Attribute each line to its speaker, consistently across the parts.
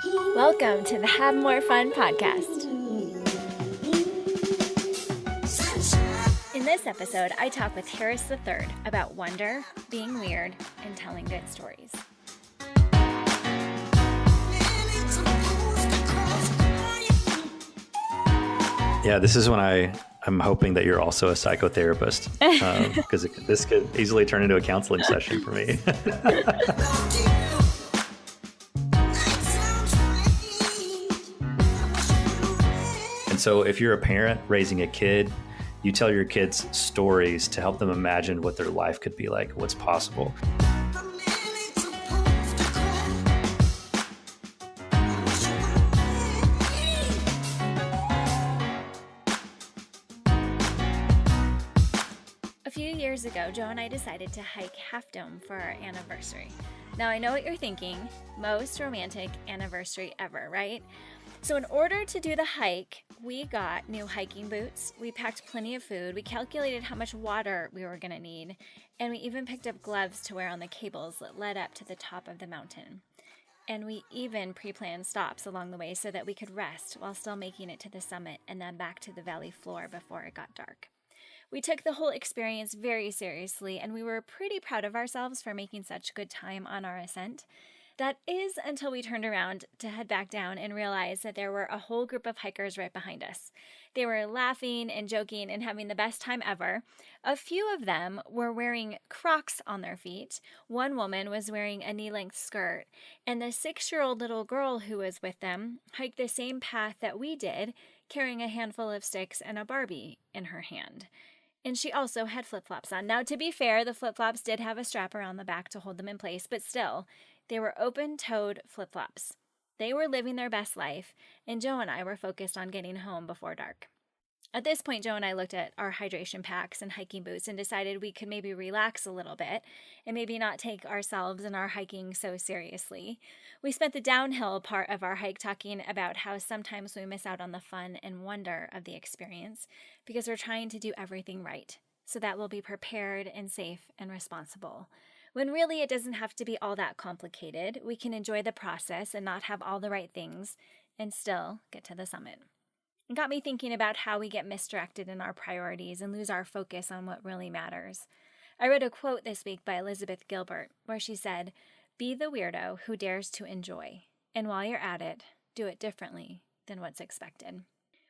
Speaker 1: Welcome to the Have More Fun podcast. In this episode, I talk with Harris III about wonder, being weird, and telling good stories.
Speaker 2: Yeah, this is when I'm hoping that you're also a psychotherapist, because this could easily turn into a counseling session for me. And so if you're a parent raising a kid, you tell your kids stories to help them imagine what their life could be like, what's possible.
Speaker 1: A few years ago, Joe and I decided to hike Half Dome for our anniversary. Now, I know what you're thinking, most romantic anniversary ever, right? So in order to do the hike, we got new hiking boots, we packed plenty of food, we calculated how much water we were going to need, and we even picked up gloves to wear on the cables that led up to the top of the mountain. And we even pre-planned stops along the way so that we could rest while still making it to the summit and then back to the valley floor before it got dark. We took the whole experience very seriously, and we were pretty proud of ourselves for making such good time on our ascent. That is until we turned around to head back down and realized that there were a whole group of hikers right behind us. They were laughing and joking and having the best time ever. A few of them were wearing Crocs on their feet. One woman was wearing a knee-length skirt, and the 6-year-old little girl who was with them hiked the same path that we did, carrying a handful of sticks and a Barbie in her hand. And she also had flip-flops on. Now, to be fair, the flip-flops did have a strap around the back to hold them in place, but still, they were open-toed flip-flops. They were living their best life, and Joe and I were focused on getting home before dark. At this point, Joe and I looked at our hydration packs and hiking boots and decided we could maybe relax a little bit and maybe not take ourselves and our hiking so seriously. We spent the downhill part of our hike talking about how sometimes we miss out on the fun and wonder of the experience because we're trying to do everything right so that we'll be prepared and safe and responsible. When really it doesn't have to be all that complicated. We can enjoy the process and not have all the right things and still get to the summit. It got me thinking about how we get misdirected in our priorities and lose our focus on what really matters. I read a quote this week by Elizabeth Gilbert where she said, "Be the weirdo who dares to enjoy, and while you're at it, do it differently than what's expected."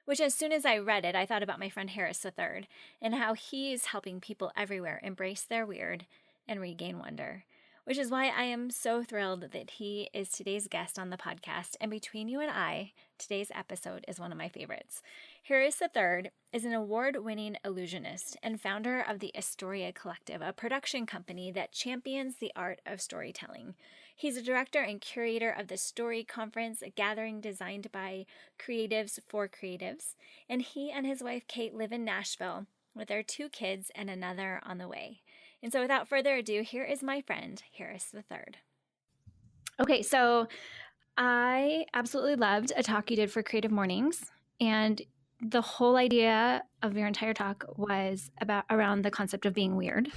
Speaker 1: Which, as soon as I read it, I thought about my friend Harris III and how he's helping people everywhere embrace their weird and regain wonder, which is why I am so thrilled that he is today's guest on the podcast. And between you and I, today's episode is one of my favorites. Harris III is an award-winning illusionist and founder of the Astoria Collective, a production company that champions the art of storytelling. He's a director and curator of the Story Conference, a gathering designed by creatives for creatives. And he and his wife, Kate, live in Nashville with their 2 kids and another on the way. And so without further ado, here is my friend, Harris III. Okay, so I absolutely loved a talk you did for Creative Mornings. And the whole idea of your entire talk was around the concept of being weird,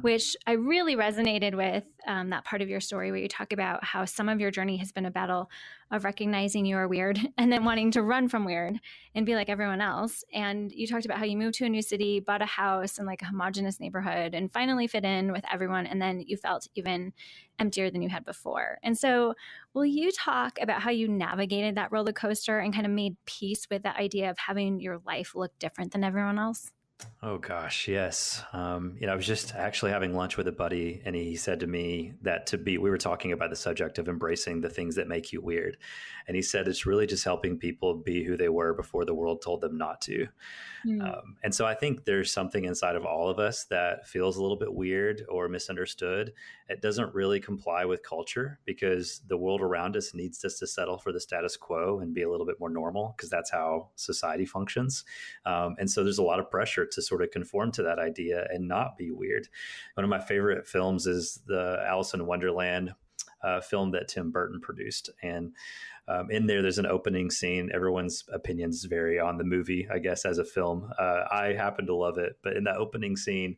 Speaker 1: which I really resonated with, that part of your story where you talk about how some of your journey has been a battle of recognizing you are weird and then wanting to run from weird and be like everyone else. And you talked about how you moved to a new city, bought a house in like a homogenous neighborhood and finally fit in with everyone. And then you felt even emptier than you had before. And so will you talk about how you navigated that roller coaster and kind of made peace with the idea of having your life look different than everyone else?
Speaker 2: Oh gosh, yes. I was just actually having lunch with a buddy, and he said to me that we were talking about the subject of embracing the things that make you weird. And he said, it's really just helping people be who they were before the world told them not to. And so I think there's something inside of all of us that feels a little bit weird or misunderstood. It doesn't really comply with culture because the world around us needs us to settle for the status quo and be a little bit more normal because that's how society functions. And so there's a lot of pressure to sort of conform to that idea and not be weird. One of my favorite films is the Alice in Wonderland film that Tim Burton produced. And in there's an opening scene. Everyone's opinions vary on the movie, I guess, as a film. I happen to love it. But in that opening scene,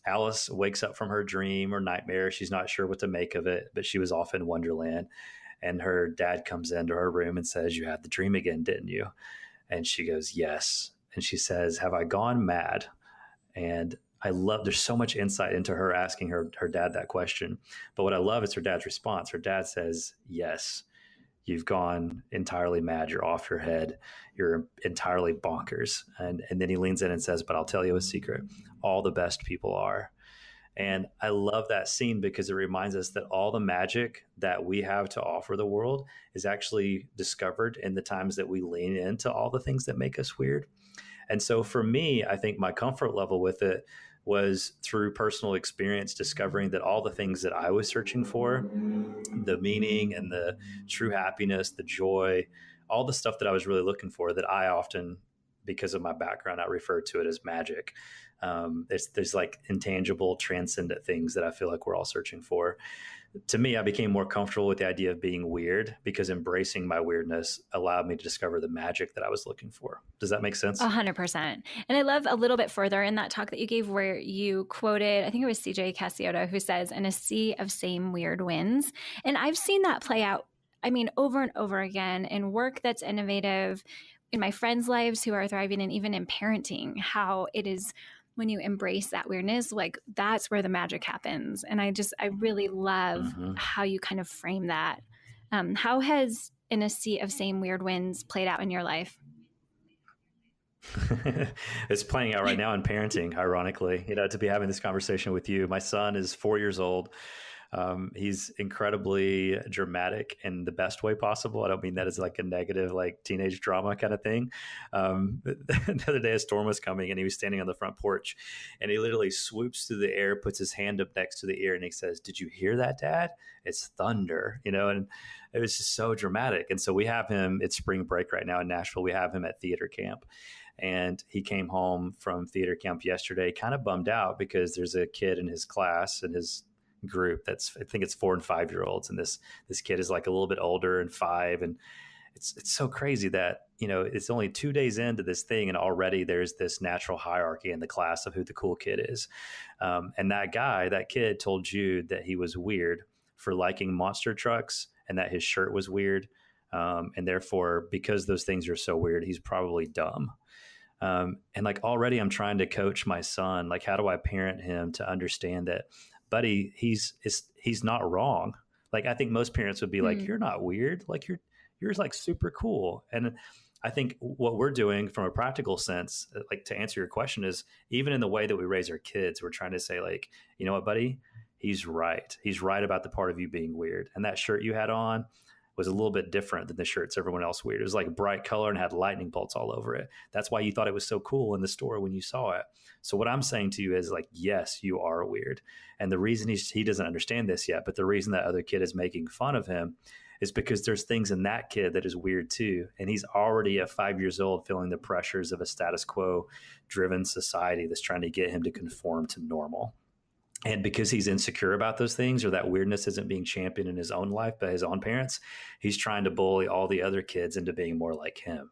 Speaker 2: Alice wakes up from her dream or nightmare. She's not sure what to make of it, but she was off in Wonderland. And her dad comes into her room and says, "You had the dream again, didn't you?" And she goes, "Yes." And she says, "Have I gone mad?" And I love, there's so much insight into her asking her dad that question. But what I love is her dad's response. Her dad says, "Yes, you've gone entirely mad. You're off your head. You're entirely bonkers." And then he leans in and says, "But I'll tell you a secret. All the best people are." And I love that scene because it reminds us that all the magic that we have to offer the world is actually discovered in the times that we lean into all the things that make us weird. And so for me, I think my comfort level with it was through personal experience, discovering that all the things that I was searching for, the meaning and the true happiness, the joy, all the stuff that I was really looking for, that I often, because of my background, I refer to it as magic. There's like intangible, transcendent things that I feel like we're all searching for. To me, I became more comfortable with the idea of being weird because embracing my weirdness allowed me to discover the magic that I was looking for. Does that make sense?
Speaker 1: 100%. And I love a little bit further in that talk that you gave where you quoted, I think it was CJ Cassiota, who says, "In a sea of same weird winds." And I've seen that play out, I mean, over and over again in work that's innovative, in my friends' lives who are thriving, and even in parenting, how it is when you embrace that weirdness, like that's where the magic happens. And I really love
Speaker 2: Mm-hmm.
Speaker 1: how you kind of frame that. How has "In a Sea of Same Weird Winds" played out in your life?
Speaker 2: It's playing out right now in parenting, ironically, to be having this conversation with you. My son is 4 years old. He's incredibly dramatic in the best way possible. I don't mean that as like a negative, like teenage drama kind of thing. The other day, a storm was coming and he was standing on the front porch and he literally swoops through the air, puts his hand up next to the ear and he says, "Did you hear that, Dad? It's thunder," and it was just so dramatic. And so we have him, it's spring break right now in Nashville. We have him at theater camp. And he came home from theater camp yesterday, kind of bummed out because there's a kid in his class, in his group, that's, I think it's 4 and 5 year olds, and this kid is like a little bit older and 5, and it's so crazy that it's only 2 days into this thing, and already there's this natural hierarchy in the class of who the cool kid is. And that kid told Jude that he was weird for liking monster trucks and that his shirt was weird. And therefore, because those things are so weird, he's probably dumb. And like already I'm trying to coach my son, like how do I parent him to understand that, buddy, he's not wrong. Like I think most parents would be like, "You're not weird, like you're like super cool." And I think what we're doing from a practical sense, like to answer your question, is even in the way that we raise our kids, we're trying to say like, "You know what, buddy, he's right about the part of you being weird, and that shirt you had on was a little bit different than the shirts everyone else weird. It was like a bright color and had lightning bolts all over it. That's why you thought it was so cool in the store when you saw it." So what I'm saying to you is like, yes, you are weird. And the reason he doesn't understand this yet, but the reason that other kid is making fun of him is because there's things in that kid that is weird too. And he's already at 5 years old feeling the pressures of a status quo driven society that's trying to get him to conform to normal. And because he's insecure about those things, or that weirdness isn't being championed in his own life by his own parents, he's trying to bully all the other kids into being more like him,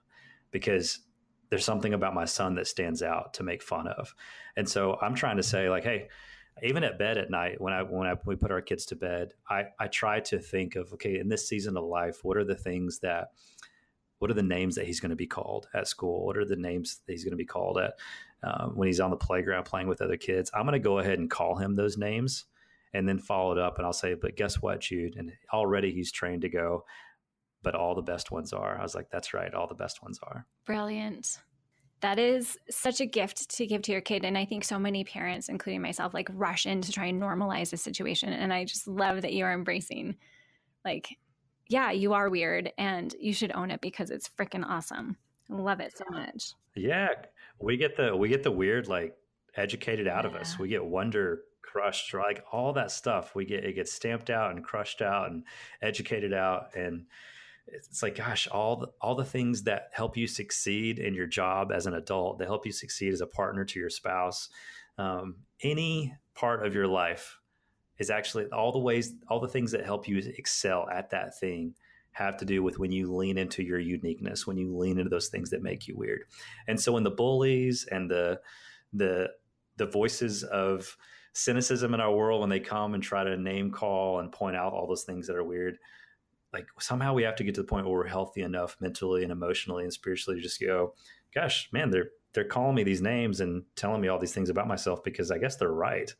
Speaker 2: because there's something about my son that stands out to make fun of. And so I'm trying to say like, hey, even at bed at night, we put our kids to bed, I try to think of, okay, in this season of life, what are the names that he's going to be called at school? What are the names that he's going to be called at when he's on the playground playing with other kids? I'm going to go ahead and call him those names and then follow it up. And I'll say, "But guess what, Jude?" And already he's trained to go, "But all the best ones are." I was like, "That's right. All the best ones are."
Speaker 1: Brilliant. That is such a gift to give to your kid. And I think so many parents, including myself, like rush in to try and normalize the situation. And I just love that you are embracing, like, yeah, you are weird and you should own it because it's freaking awesome. I love it so much.
Speaker 2: Yeah, we get the weird like educated out of us. We get wonder crushed, like all that stuff. It gets stamped out and crushed out and educated out, and it's like, gosh, all the things that help you succeed in your job as an adult, that help you succeed as a partner to your spouse, any part of your life is actually all the things that help you excel at that thing have to do with when you lean into your uniqueness, when you lean into those things that make you weird. And so when the bullies and the voices of cynicism in our world, when they come and try to name call and point out all those things that are weird, like somehow we have to get to the point where we're healthy enough mentally and emotionally and spiritually to just go, gosh, man, they're calling me these names and telling me all these things about myself because I guess they're right.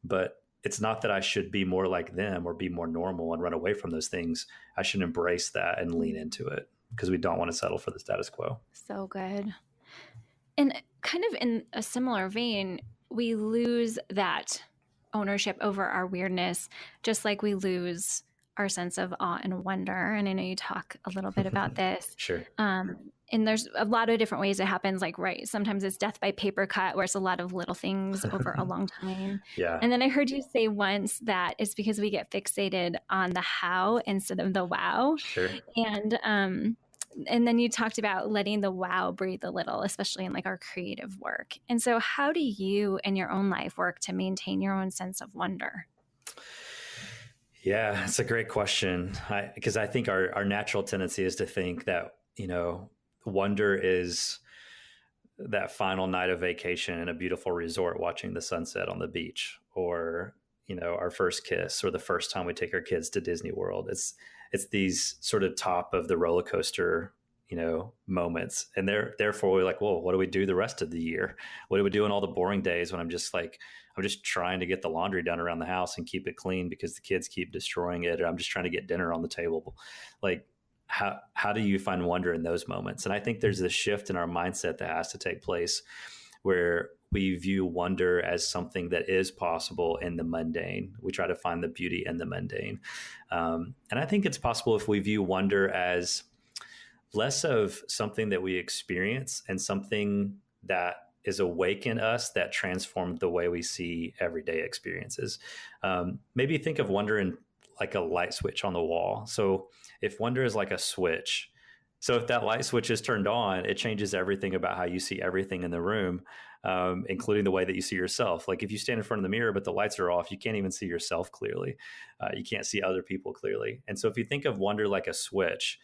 Speaker 2: But it's not that I should be more like them or be more normal and run away from those things. I should embrace that and lean into it because we don't want to settle for the status quo.
Speaker 1: So good. And kind of in a similar vein, we lose that ownership over our weirdness, just like we lose our sense of awe and wonder. And I know you talk a little bit about this.
Speaker 2: Sure.
Speaker 1: And there's a lot of different ways it happens. Like, right, sometimes it's death by paper cut, where it's a lot of little things over a long time.
Speaker 2: Yeah.
Speaker 1: And then I heard you say once that it's because we get fixated on the how instead of the wow.
Speaker 2: Sure.
Speaker 1: And then you talked about letting the wow breathe a little, especially in like our creative work. And so how do you in your own life work to maintain your own sense of wonder?
Speaker 2: Yeah, it's a great question. Because I think our natural tendency is to think that, wonder is that final night of vacation in a beautiful resort watching the sunset on the beach, or, our first kiss, or the first time we take our kids to Disney World. It's these sort of top of the roller coaster, moments. And therefore we're like, well, what do we do the rest of the year? What do we do on all the boring days when I'm just trying to get the laundry done around the house and keep it clean because the kids keep destroying it, or I'm just trying to get dinner on the table. Like, how do you find wonder in those moments? And I think there's this shift in our mindset that has to take place where we view wonder as something that is possible in the mundane. We try to find the beauty in the mundane. And I think it's possible if we view wonder as less of something that we experience and something that is awake in us that transformed the way we see everyday experiences. Maybe think of wonder in like a light switch on the wall. So if wonder is like a switch, so if that light switch is turned on, it changes everything about how you see everything in the room, including the way that you see yourself. Like if you stand in front of the mirror, but the lights are off, you can't even see yourself clearly. You can't see other people clearly. And so if you think of wonder like a switch,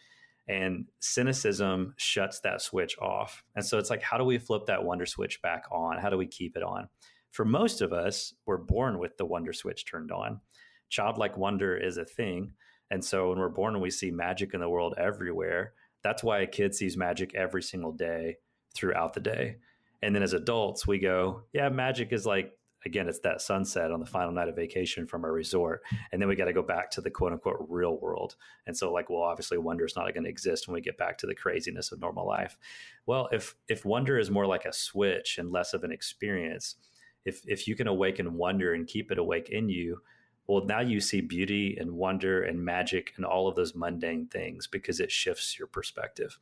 Speaker 2: and cynicism shuts that switch off. And so it's like, how do we flip that wonder switch back on? How do we keep it on? For most of us, we're born with the wonder switch turned on. Childlike wonder is a thing. And so when we're born and we see magic in the world everywhere, that's why a kid sees magic every single day throughout the day. And then as adults, we go, yeah, magic is like, again, it's that sunset on the final night of vacation from our resort. And then we got to go back to the quote unquote real world. And so like, well, obviously wonder is not going to exist when we get back to the craziness of normal life. Well, if wonder is more like a switch and less of an experience, if you can awaken wonder and keep it awake in you, well, now you see beauty and wonder and magic and all of those mundane things because it shifts your perspective.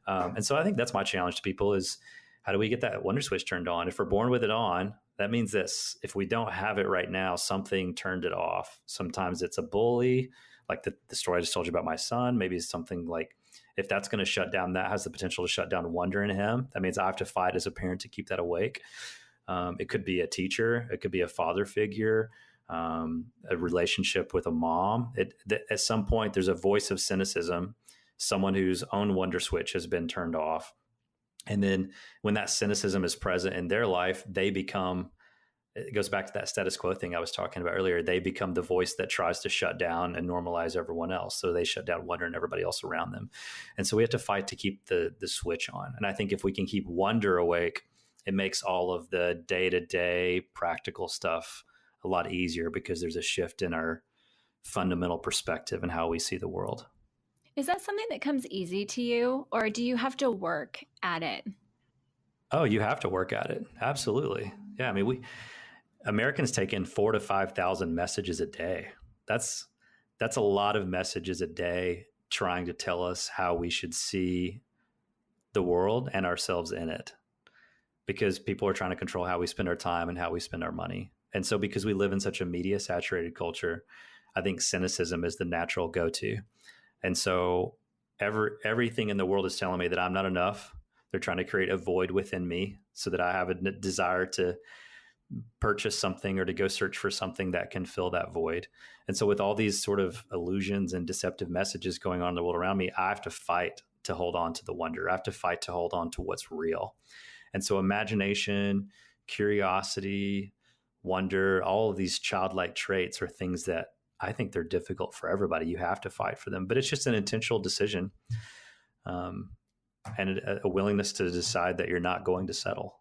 Speaker 2: And so I think that's my challenge to people is how do we get that wonder switch turned on? If we're born with it on, that means that if we don't have it right now, something turned it off. Sometimes it's a bully, like the story I just told you about my son. Maybe it's something like, if that's going to shut down, that has the potential to shut down wonder in him. That means I have to fight as a parent to keep that awake. It could be a teacher. It could be a father figure, a relationship with a mom. At some point, there's a voice of cynicism, someone whose own wonder switch has been turned off. And then when that cynicism is present in their life, they become, it goes back to that status quo thing I was talking about earlier. They become the voice that tries to shut down and normalize everyone else. So they shut down wonder and everybody else around them. And so we have to fight to keep the switch on. And I think if we can keep wonder awake, it makes all of the day-to-day practical stuff a lot easier because there's a shift in our fundamental perspective and how we see the world.
Speaker 1: Is that something that comes easy to you, or do you have to work at it?
Speaker 2: Oh, you have to work at it. Absolutely. Yeah. I mean, Americans take in 4,000 to 5,000 messages a day. That's a lot of messages a day trying to tell us how we should see the world and ourselves in it, because people are trying to control how we spend our time and how we spend our money. And so because we live in such a media saturated culture, I think cynicism is the natural go-to. And so everything in the world is telling me that I'm not enough. They're trying to create a void within me so that I have a desire to purchase something or to go search for something that can fill that void. And so with all these sort of illusions and deceptive messages going on in the world around me, I have to fight to hold on to the wonder. I have to fight to hold on to what's real. And so imagination, curiosity, wonder, all of these childlike traits are things that I think they're difficult for everybody. You have to fight for them, but it's just an intentional decision, um, and a willingness to decide that you're not going to settle.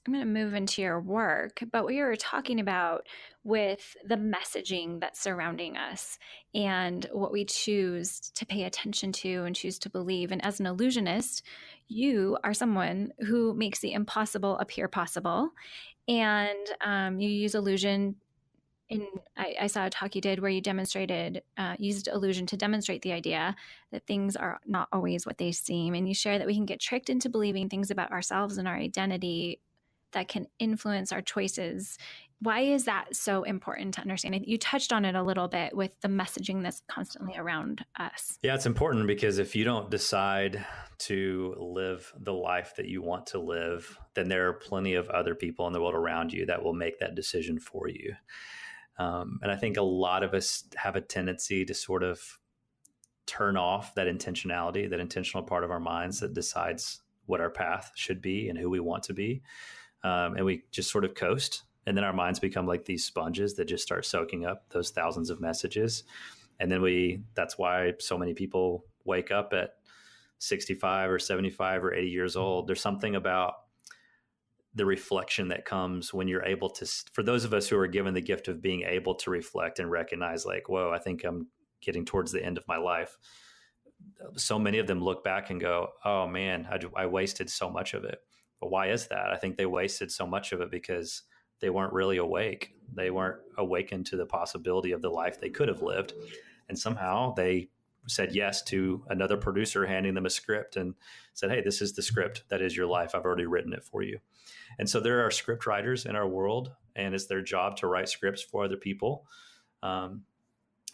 Speaker 1: I'm going to move into your work, but we were talking about with the messaging that's surrounding us and what we choose to pay attention to and choose to believe. And as an illusionist, you are someone who makes the impossible appear possible. And you use illusion. I saw a talk you did where you used illusion to demonstrate the idea that things are not always what they seem. And you share that we can get tricked into believing things about ourselves and our identity that can influence our choices. Why is that so important to understand? You touched on it a little bit with the messaging that's constantly around us.
Speaker 2: Yeah, it's important because if you don't decide to live the life that you want to live, then there are plenty of other people in the world around you that will make that decision for you. And I think a lot of us have a tendency to sort of turn off that intentionality, that intentional part of our minds that decides what our path should be and who we want to be. And we just sort of coast. And then our minds become like these sponges that just start soaking up those thousands of messages. And then that's why so many people wake up at 65 or 75 or 80 years old. There's something about the reflection that comes when you're able to, for those of us who are given the gift of being able to reflect and recognize like, whoa, I think I'm getting towards the end of my life. So many of them look back and go, oh man, I wasted so much of it. But why is that? I think they wasted so much of it because they weren't really awake. They weren't awakened to the possibility of the life they could have lived. And somehow they said yes to another producer handing them a script and said, hey, this is the script. That is your life. I've already written it for you. And so there are script writers in our world, and it's their job to write scripts for other people.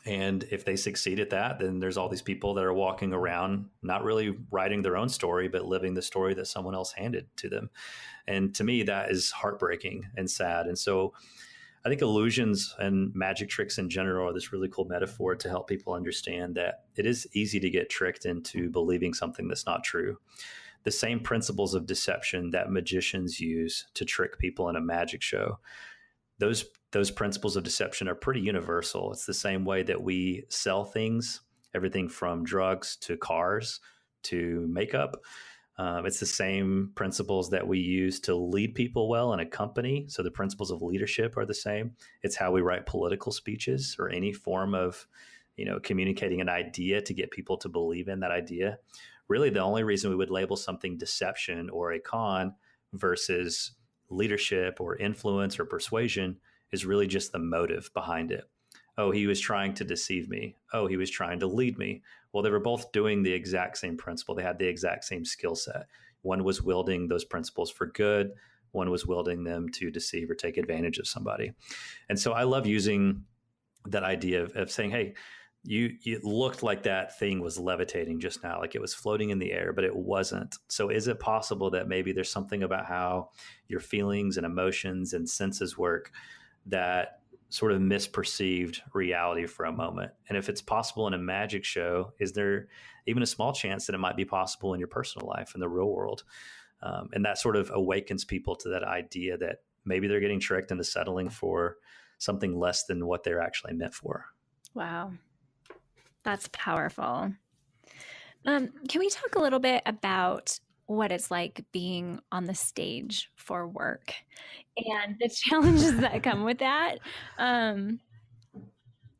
Speaker 2: And if they succeed at that, then there's all these people that are walking around, not really writing their own story, but living the story that someone else handed to them. And to me, that is heartbreaking and sad. And so I think illusions and magic tricks in general are this really cool metaphor to help people understand that it is easy to get tricked into believing something that's not true. The same principles of deception that magicians use to trick people in a magic show, those principles of deception are pretty universal. It's the same way that we sell things, everything from drugs to cars to makeup. It's the same principles that we use to lead people well in a company. So the principles of leadership are the same. It's how we write political speeches or any form of, communicating an idea to get people to believe in that idea. Really, the only reason we would label something deception or a con versus leadership or influence or persuasion is really just the motive behind it. Oh, he was trying to deceive me. Oh, he was trying to lead me. Well, they were both doing the exact same principle. They had the exact same skill set. One was wielding those principles for good. One was wielding them to deceive or take advantage of somebody. And so I love using that idea of saying, hey, you looked like that thing was levitating just now, like it was floating in the air, but it wasn't. So is it possible that maybe there's something about how your feelings and emotions and senses work that sort of misperceived reality for a moment? And if it's possible in a magic show, is there even a small chance that it might be possible in your personal life, in the real world? And that sort of awakens people to that idea that maybe they're getting tricked into settling for something less than what they're actually meant for.
Speaker 1: Wow. That's powerful. Can we talk a little bit about what it's like being on the stage for work and the challenges that come with that?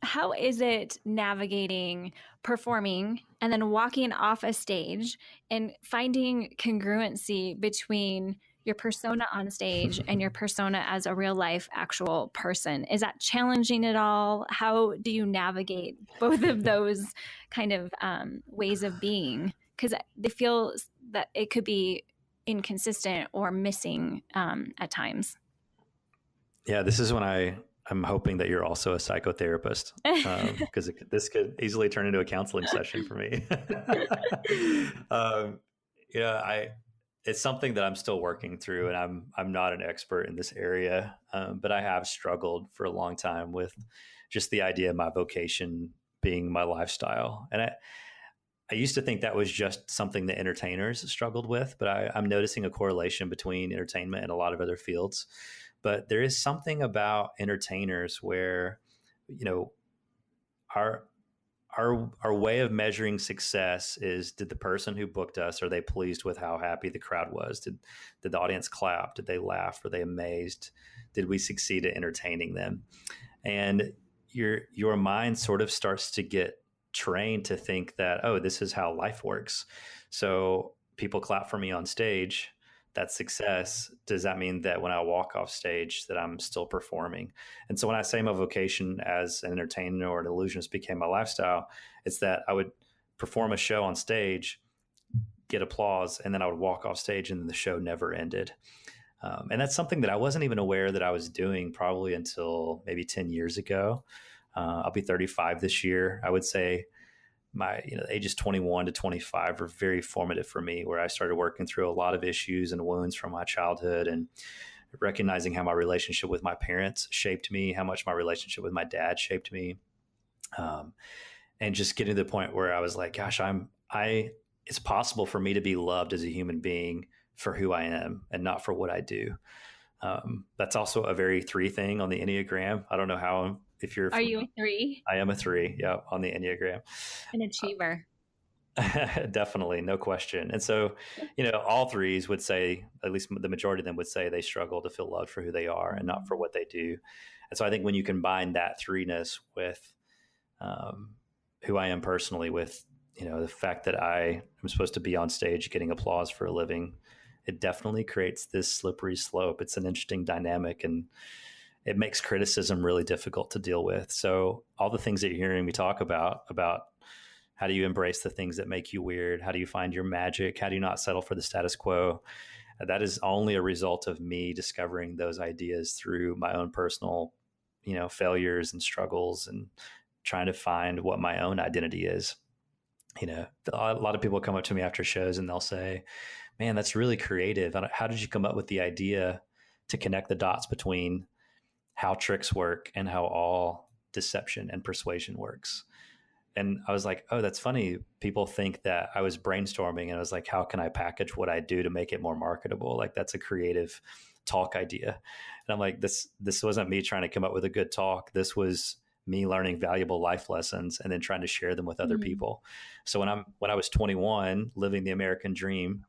Speaker 1: How is it navigating performing and then walking off a stage and finding congruency between your persona on stage and your persona as a real life actual person? Is that challenging at all? How do you navigate both of those kind of ways of being? Because they feel that it could be inconsistent or missing at times.
Speaker 2: Yeah, this is when I'm hoping that you're also a psychotherapist, because this could easily turn into a counseling session for me. It's something that I'm still working through, and I'm not an expert in this area, but I have struggled for a long time with just the idea of my vocation being my lifestyle. And I used to think that was just something that entertainers struggled with, but I'm noticing a correlation between entertainment and a lot of other fields. But there is something about entertainers where, our our way of measuring success is, did the person who booked us, are they pleased with how happy the crowd was? Did the audience clap? Did they laugh? Were they amazed? Did we succeed at entertaining them? And your mind sort of starts to get trained to think that, oh, this is how life works. So people clap for me on stage, that's success. Does that mean that when I walk off stage that I'm still performing? And so when I say my vocation as an entertainer or an illusionist became my lifestyle, it's that I would perform a show on stage, get applause, and then I would walk off stage and the show never ended. And that's something that I wasn't even aware that I was doing probably until maybe 10 years ago. I'll be 35 this year. I would say my ages 21 to 25 were very formative for me, where I started working through a lot of issues and wounds from my childhood, and recognizing how my relationship with my parents shaped me, how much my relationship with my dad shaped me, and just getting to the point where I was like, gosh, it's possible for me to be loved as a human being for who I am and not for what I do. That's also a very 3 thing on the Enneagram. I don't know how, if you're...
Speaker 1: Are you a 3?
Speaker 2: I am a 3, yeah, on the Enneagram.
Speaker 1: An achiever.
Speaker 2: Definitely, no question. And so, all 3s would say, at least the majority of them would say, they struggle to feel loved for who they are and not for what they do. And so I think when you combine that 3ness with who I am personally, with the fact that I am supposed to be on stage getting applause for a living, it definitely creates this slippery slope. It's an interesting dynamic, and it makes criticism really difficult to deal with. So all the things that you're hearing me talk about how do you embrace the things that make you weird? How do you find your magic? How do you not settle for the status quo? That is only a result of me discovering those ideas through my own personal, failures and struggles, and trying to find what my own identity is. A lot of people come up to me after shows and they'll say, man, that's really creative. How did you come up with the idea to connect the dots between how tricks work and how all deception and persuasion works? And I was like, oh, that's funny. People think that I was brainstorming, and I was like, how can I package what I do to make it more marketable? Like, that's a creative talk idea. And I'm like, this wasn't me trying to come up with a good talk. This was me learning valuable life lessons and then trying to share them with other people. So when I was 21, living the American dream,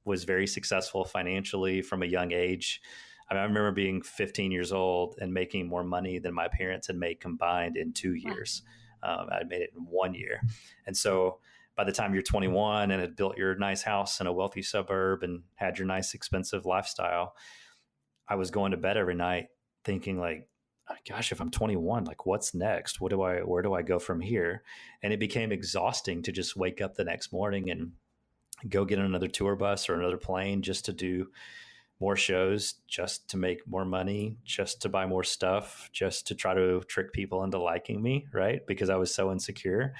Speaker 2: was very successful financially from a young age. I remember being 15 years old and making more money than my parents had made combined in 2 years. I made it in 1 year. And so by the time you're 21 and had built your nice house in a wealthy suburb and had your nice expensive lifestyle, I was going to bed every night thinking, like, gosh, if I'm 21, like, what's next? Where do I go from here? And it became exhausting to just wake up the next morning and go get on another tour bus or another plane just to do more shows, just to make more money, just to buy more stuff, just to try to trick people into liking me, right? Because I was so insecure.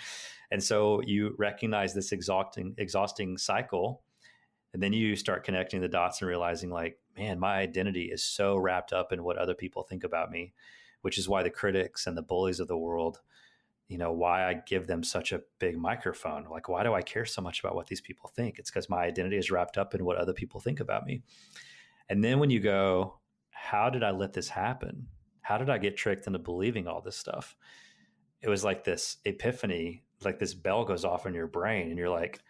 Speaker 2: And so you recognize this exhausting cycle, and then you start connecting the dots and realizing, like, man, my identity is so wrapped up in what other people think about me, which is why the critics and the bullies of the world, why I give them such a big microphone. Like, why do I care so much about what these people think? It's because my identity is wrapped up in what other people think about me. And then when you go, how did I let this happen? How did I get tricked into believing all this stuff? It was like this epiphany, like this bell goes off in your brain and you're like,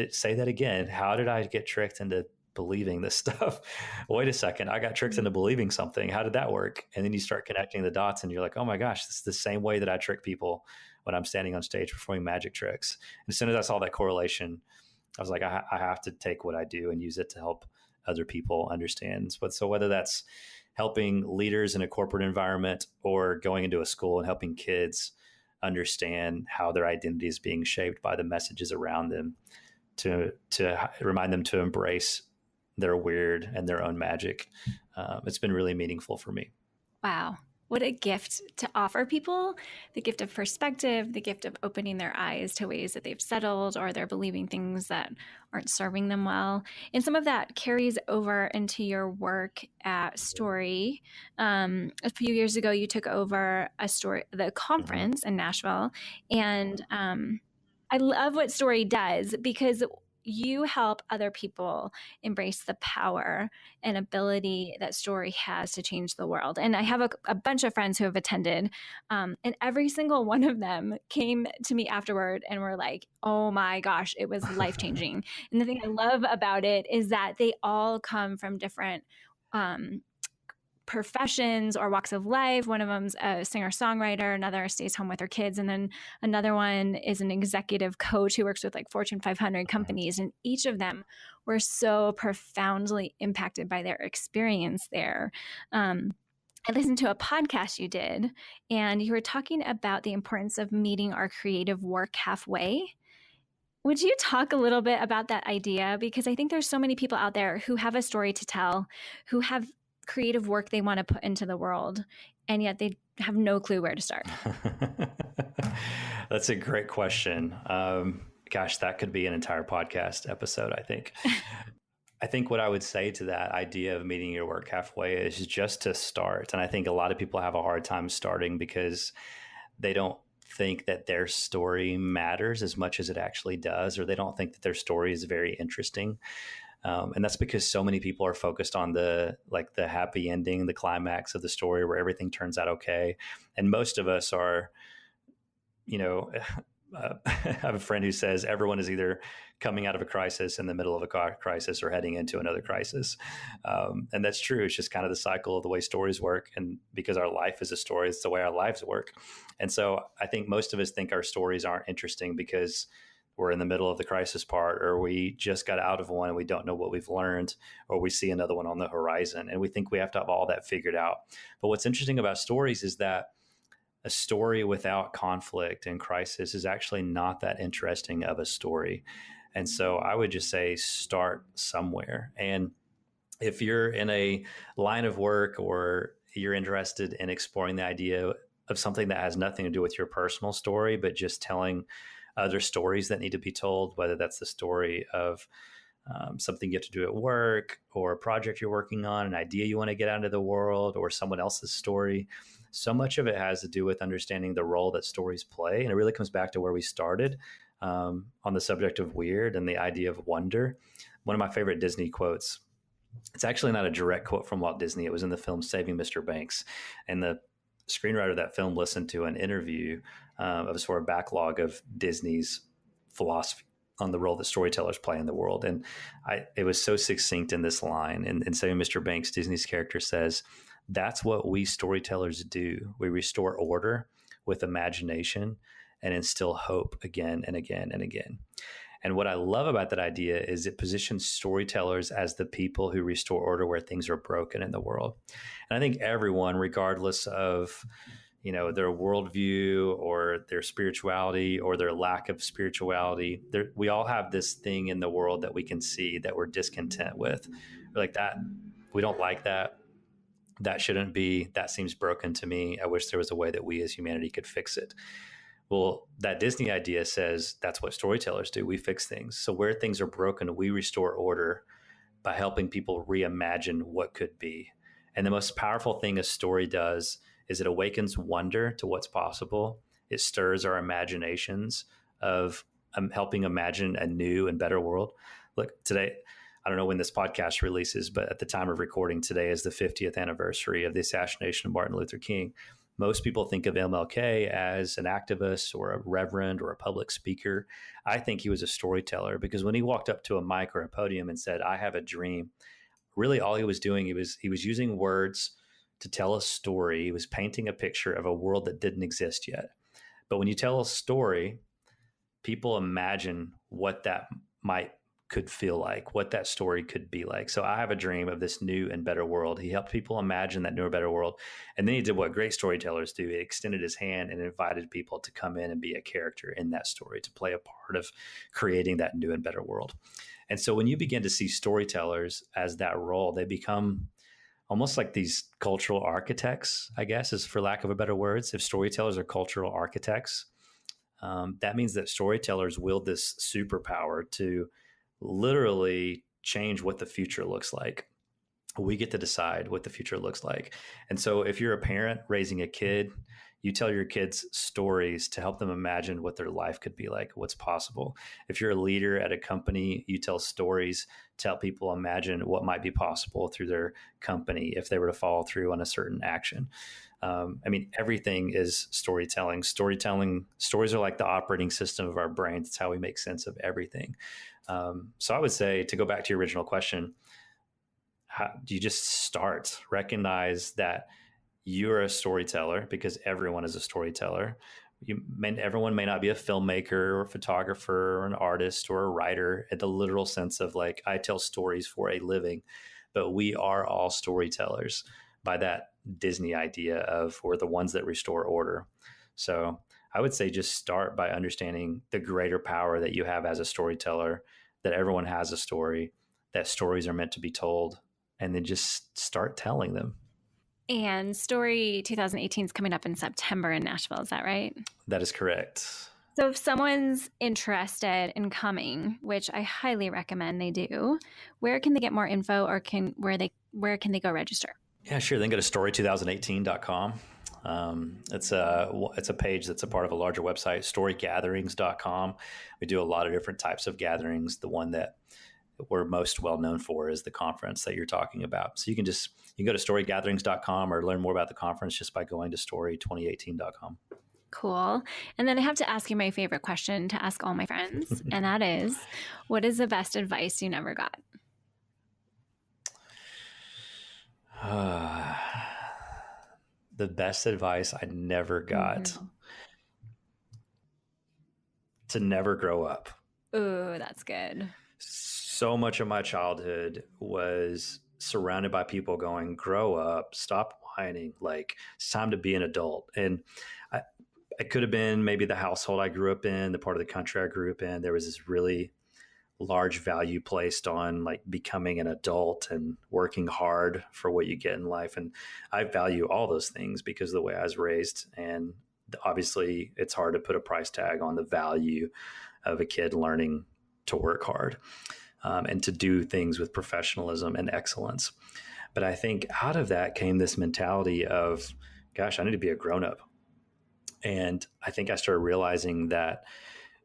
Speaker 2: say that again. How did I get tricked into believing this stuff? Wait a second. I got tricked into believing something. How did that work? And then you start connecting the dots and you're like, oh my gosh, this is the same way that I trick people when I'm standing on stage performing magic tricks. And as soon as I saw that correlation, I was like, I have to take what I do and use it to help other people understand. But so whether that's helping leaders in a corporate environment or going into a school and helping kids understand how their identity is being shaped by the messages around them, to remind them to embrace their weird and their own magic. It's been really meaningful for me.
Speaker 1: Wow. What a gift to offer people, the gift of perspective, the gift of opening their eyes to ways that they've settled or they're believing things that aren't serving them well. And some of that carries over into your work at Story. A few years ago, you took over the conference in Nashville. And I love what Story does, because you help other people embrace the power and ability that story has to change the world. And I have a bunch of friends who have attended, and every single one of them came to me afterward and were like, oh my gosh, it was life changing. And the thing I love about it is that they all come from different professions or walks of life. One of them's a singer-songwriter, another stays home with her kids, and then another one is an executive coach who works with like Fortune 500 companies. And each of them were so profoundly impacted by their experience there. I listened to a podcast you did, and you were talking about the importance of meeting our creative work halfway. Would you talk a little bit about that idea? Because I think there's so many people out there who have a story to tell, who have creative work they want to put into the world, and yet they have no clue where to start.
Speaker 2: That's a great question. Gosh, that could be an entire podcast episode, I think. I think what I would say to that idea of meeting your work halfway is just to start. And I think a lot of people have a hard time starting because they don't think that their story matters as much as it actually does, or they don't think that their story is very interesting. And that's because so many people are focused on the happy ending, the climax of the story where everything turns out okay. And most of us are, I have a friend who says everyone is either coming out of a crisis, in the middle of a crisis, or heading into another crisis. And that's true. It's just kind of the cycle of the way stories work. And because our life is a story, it's the way our lives work. And so I think most of us think our stories aren't interesting because we're in the middle of the crisis part, or we just got out of one and we don't know what we've learned, or we see another one on the horizon and we think we have to have all that figured out. But what's interesting about stories is that a story without conflict and crisis is actually not that interesting of a story. And so I would just say start somewhere. And if you're in a line of work or you're interested in exploring the idea of something that has nothing to do with your personal story, but just telling other stories that need to be told, whether that's the story of something you have to do at work, or a project you're working on, an idea you want to get out into the world, or someone else's story. So much of it has to do with understanding the role that stories play. And it really comes back to where we started on the subject of weird and the idea of wonder. One of my favorite Disney quotes, it's actually not a direct quote from Walt Disney. It was in the film Saving Mr. Banks. And the screenwriter of that film listened to an interview of a sort of backlog of Disney's philosophy on the role that storytellers play in the world. And it was so succinct in this line. In Saving Mr. Banks, Disney's character says, "That's what we storytellers do. We restore order with imagination and instill hope again and again and again." And what I love about that idea is it positions storytellers as the people who restore order where things are broken in the world. And I think everyone, regardless of their worldview or their spirituality or their lack of spirituality, we all have this thing in the world that we can see that we're discontent with. We're like, that, we don't like that. That shouldn't be. That seems broken to me. I wish there was a way that we as humanity could fix it. Well, that Disney idea says that's what storytellers do. We fix things. So where things are broken, we restore order by helping people reimagine what could be. And the most powerful thing a story does is it awakens wonder to what's possible. It stirs our imaginations of helping imagine a new and better world. Look, today, I don't know when this podcast releases, but at the time of recording, today is the 50th anniversary of the assassination of Martin Luther King. Most people think of MLK as an activist or a reverend or a public speaker. I think he was a storyteller, because when he walked up to a mic or a podium and said, "I have a dream," really all he was doing, he was using words to tell a story. He was painting a picture of a world that didn't exist yet. But when you tell a story, people imagine what that could feel like, what that story could be like. So I have a dream of this new and better world. He helped people imagine that new and better world. And then he did what great storytellers do. He extended his hand and invited people to come in and be a character in that story, to play a part of creating that new and better world. And so when you begin to see storytellers as that role, they become almost like these cultural architects, I guess, is for lack of a better words. If storytellers are cultural architects, that means that storytellers wield this superpower to literally change what the future looks like. We get to decide what the future looks like. And so if you're a parent raising a kid, You tell your kids stories to help them imagine what their life could be like, what's possible. If you're a leader at a company, you tell stories to help people imagine what might be possible through their company if they were to follow through on a certain action. Everything is storytelling. Stories are like the operating system of our brains. It's how we make sense of everything. So I would say, to go back to your original question, do you just start? Recognize that you're a storyteller, because everyone is a storyteller. Everyone may not be a filmmaker or a photographer or an artist or a writer in the literal sense of like, I tell stories for a living, but we are all storytellers by that Disney idea of we're the ones that restore order. So I would say just start by understanding the greater power that you have as a storyteller, that everyone has a story, that stories are meant to be told, and then just start telling them.
Speaker 1: And Story 2018 is coming up in September in Nashville. Is that right?
Speaker 2: That is correct.
Speaker 1: So if someone's interested in coming, which I highly recommend they do, where can they get more info, or where can they go register?
Speaker 2: Yeah, sure. Then go to story2018.com. It's a page that's a part of a larger website, storygatherings.com. We do a lot of different types of gatherings. The one that we're most well known for is the conference that you're talking about. So you can go to storygatherings.com or learn more about the conference just by going to story2018.com.
Speaker 1: Cool. And then I have to ask you my favorite question to ask all my friends, and that is, what is the best advice you never got?
Speaker 2: The best advice I never got, to never grow up.
Speaker 1: Ooh, that's good.
Speaker 2: So much of my childhood was surrounded by people going, grow up, stop whining, like it's time to be an adult. And it could have been maybe the household I grew up in, the part of the country I grew up in. There was this really large value placed on like becoming an adult and working hard for what you get in life. And I value all those things because of the way I was raised. And obviously it's hard to put a price tag on the value of a kid learning to work hard and to do things with professionalism and excellence. But I think out of that came this mentality of, gosh, I need to be a grown-up. And I think I started realizing that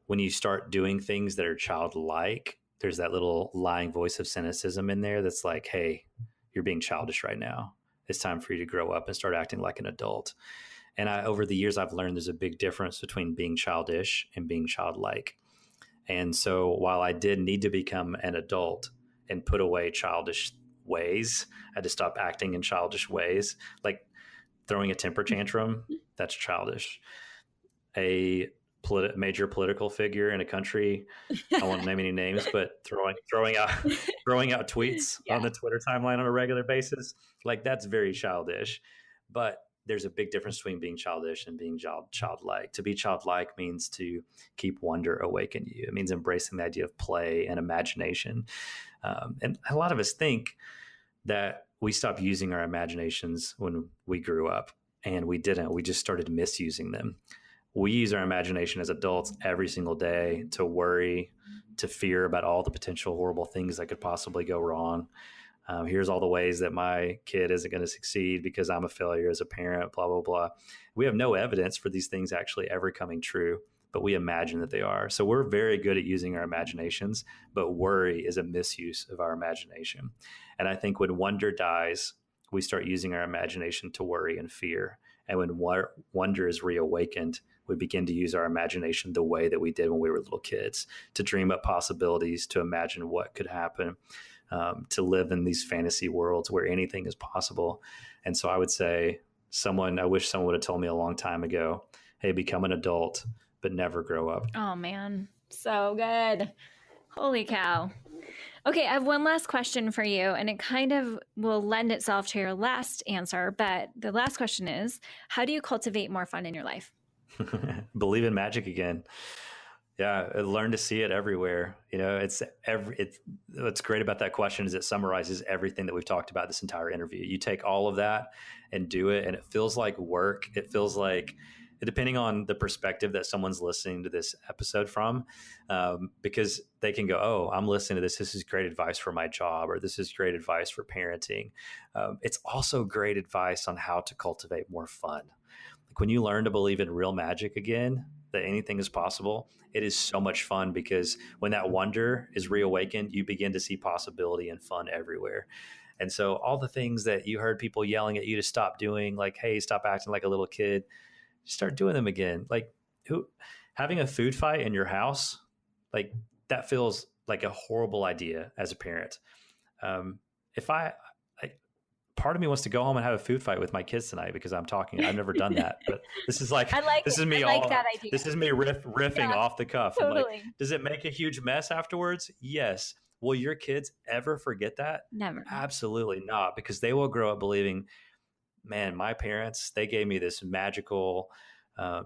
Speaker 2: when you start doing things that are childlike, there's that little lying voice of cynicism in there that's like, hey, you're being childish right now. It's time for you to grow up and start acting like an adult. And over the years, I've learned there's a big difference between being childish and being childlike. And so while I did need to become an adult and put away childish ways, I had to stop acting in childish ways, like throwing a temper tantrum. That's childish. A major political figure in a country, I won't name any names, but throwing out tweets on the Twitter timeline on a regular basis, like that's very childish. But there's a big difference between being childish and being childlike. To be childlike means to keep wonder awake in you. It means embracing the idea of play and imagination. And a lot of us think that we stopped using our imaginations when we grew up, and we didn't. We just started misusing them. We use our imagination as adults every single day to worry, to fear about all the potential horrible things that could possibly go wrong. Here's all the ways that my kid isn't going to succeed because I'm a failure as a parent, blah, blah, blah. We have no evidence for these things actually ever coming true, but we imagine that they are. So we're very good at using our imaginations, but worry is a misuse of our imagination. And I think when wonder dies, we start using our imagination to worry and fear. And when wonder is reawakened, we begin to use our imagination the way that we did when we were little kids, to dream up possibilities, to imagine what could happen, to live in these fantasy worlds where anything is possible. And so I would say I wish someone would have told me a long time ago, hey, become an adult, but never grow up.
Speaker 1: Oh man, so good. Holy cow. Okay, I have one last question for you, and it kind of will lend itself to your last answer, but the last question is, how do you cultivate more fun in your life?
Speaker 2: Believe in magic again. Yeah, learn to see it everywhere. What's great about that question is it summarizes everything that we've talked about this entire interview. You take all of that and do it, and it feels like work. It feels like, depending on the perspective that someone's listening to this episode from, because they can go, oh, I'm listening to this. This is great advice for my job, or this is great advice for parenting. It's also great advice on how to cultivate more fun. when you learn to believe in real magic again, that anything is possible, it is so much fun, because when that wonder is reawakened, you begin to see possibility and fun everywhere. And so all the things that you heard people yelling at you to stop doing, like, hey, stop acting like a little kid, start doing them again. Like, who having a food fight in your house, like, that feels like a horrible idea as a parent. If part of me wants to go home and have a food fight with my kids tonight, because I'm talking. I've never done that, but this is like, this is me.
Speaker 1: I like that idea.
Speaker 2: This is me riffing off the cuff.
Speaker 1: Totally.
Speaker 2: I'm like, does it make a huge mess afterwards? Yes. Will your kids ever forget that?
Speaker 1: Never.
Speaker 2: Absolutely not, because they will grow up believing, man, my parents, they gave me this magical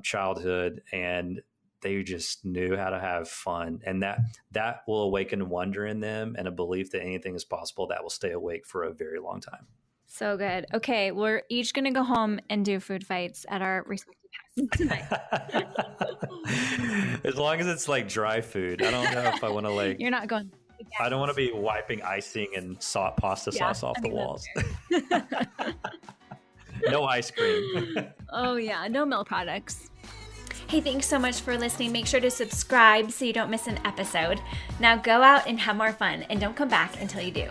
Speaker 2: childhood, and they just knew how to have fun. And that will awaken wonder in them, and a belief that anything is possible that will stay awake for a very long time.
Speaker 1: So good. Okay, we're each going to go home and do food fights at our respective houses tonight.
Speaker 2: As long as it's like dry food. I don't know if I want to like...
Speaker 1: You're not going...
Speaker 2: I don't want to be wiping icing and pasta sauce off the walls. No ice cream.
Speaker 1: Oh yeah, no milk products. Hey, thanks so much for listening. Make sure to subscribe so you don't miss an episode. Now go out and have more fun, and don't come back until you do.